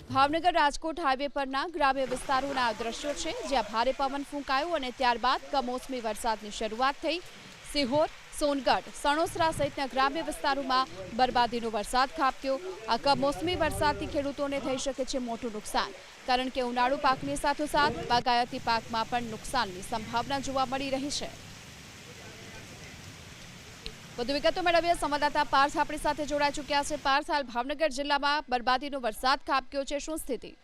Bhavnagar Rajkot highway પરના ગ્રામ્ય વિસ્તારોના દ્રશ્યો છે, જ્યાં ભારે પવન ફૂંકાયો અને ત્યારબાદ કમોસમી વરસાદની શરૂઆત થઈ। સિહોર, સોનગઢ, સણોસરા સહિતના ગ્રામ્ય વિસ્તારોમાં બરબાદીનો વરસાદ ખાબક્યો। આ કમોસમી વરસાદથી ખેડૂતોને થઈ શકે છે મોટું નુકસાન, કારણ કે ઉનાળુ પાકની સાથોસાથ બાગાયતી પાકમાં પણ નુકસાનની સંભાવના જોવા મળી રહી છે। વધુ વિગતો મેળવીએ સંવાદદાતા પાર્થ આપણી સાથે જોડાઈ ચૂક્યા છે। પાર્થ, હાલ ભાવનગર જિલ્લામાં બરબાદીનો વરસાદ ખાબક્યો છે, શું સ્થિતિ?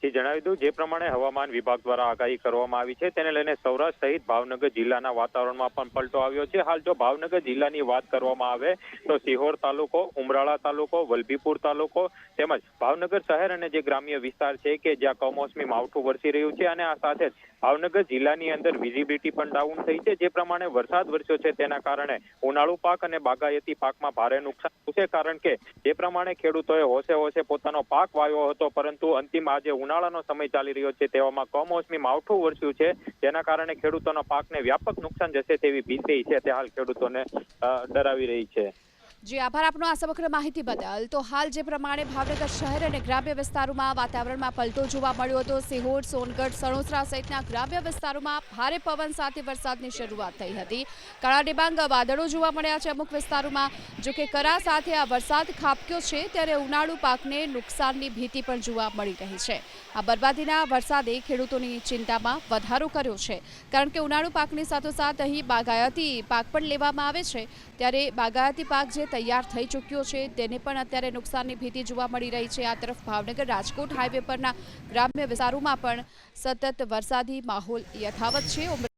જણાવી દઉં, જે પ્રમાણે હવામાન વિભાગ દ્વારા આગાહી કરવામાં આવી છે તેને લઈને સૌરાષ્ટ્ર સહિત ભાવનગર જિલ્લાના વાતાવરણમાં પણ પલટો આવ્યો છે। હાલ જો ભાવનગર જિલ્લાની વાત કરવામાં આવે તો સિહોર તાલુકો, ઉમરાળા તાલુકો, વલભીપુર તાલુકો તેમજ ભાવનગર શહેર અને જે ગ્રામ્ય વિસ્તાર છે કે જ્યાં કમોસમી માવઠું વરસી રહ્યું છે અને આ સાથે જ ભાવનગર જિલ્લાની અંદર વિઝિબિલિટી પણ ડાઉન થઈ છે। જે પ્રમાણે વરસાદ વરસ્યો છે તેના કારણે ઉનાળુ પાક અને બાગાયતી પાકમાં ભારે નુકસાન થયું છે, કારણ કે જે પ્રમાણે ખેડૂતોએ હોશે હોશે પોતાનો પાક વાવ્યો હતો, પરંતુ અંતિમ આજે ઉનાળાનો સમય ચાલી રહ્યો છે તેવામાં કમોસમી માવઠું વરસ્યું છે, જેના કારણે ખેડૂતોના પાકને વ્યાપક નુકસાન જશે તેવી ભીતિ છે તે હાલ ખેડૂતોને ડરાવી રહી છે। જી આભાર આપનો આ સમગ્ર માહિતી બદલ। તો હાલ જે પ્રમાણે ભાવનગર શહેર અને ગ્રામ્ય વિસ્તારોમાં વાતાવરણમાં પલટો જોવા મળ્યો હતો, સિહોર, સોનગઢ, સણોસરા સહિતના ગ્રામ્ય વિસ્તારોમાં ભારે પવન સાથે વરસાદની શરૂઆત થઈ હતી। કાળા ડિબાંગ વાદળો જોવા મળ્યા છે અમુક વિસ્તારોમાં। જો કે કરા સાથે આ વરસાદ ખાબક્યો છે ત્યારે ઉનાળુ પાકને નુકસાનની ભીતિ પણ જોવા મળી રહી છે। આ બરબાદીના વરસાદે ખેડૂતોની ચિંતામાં વધારો કર્યો છે, કારણ કે ઉનાળુ પાકની સાથોસાથ અહીં બાગાયતી પાક પણ લેવામાં આવે છે, ત્યારે બાગાયતી પાક જે તૈયાર થઈ ચૂક્યો છે તેને પણ અત્યારે નુકસાનની ભીતિ જોવા મળી રહી છે। આ તરફ ભાવનગર રાજકોટ હાઈવે પરના ગ્રામ્ય વિસ્તારોમાં પણ સતત વરસાદી માહોલ યથાવત છે।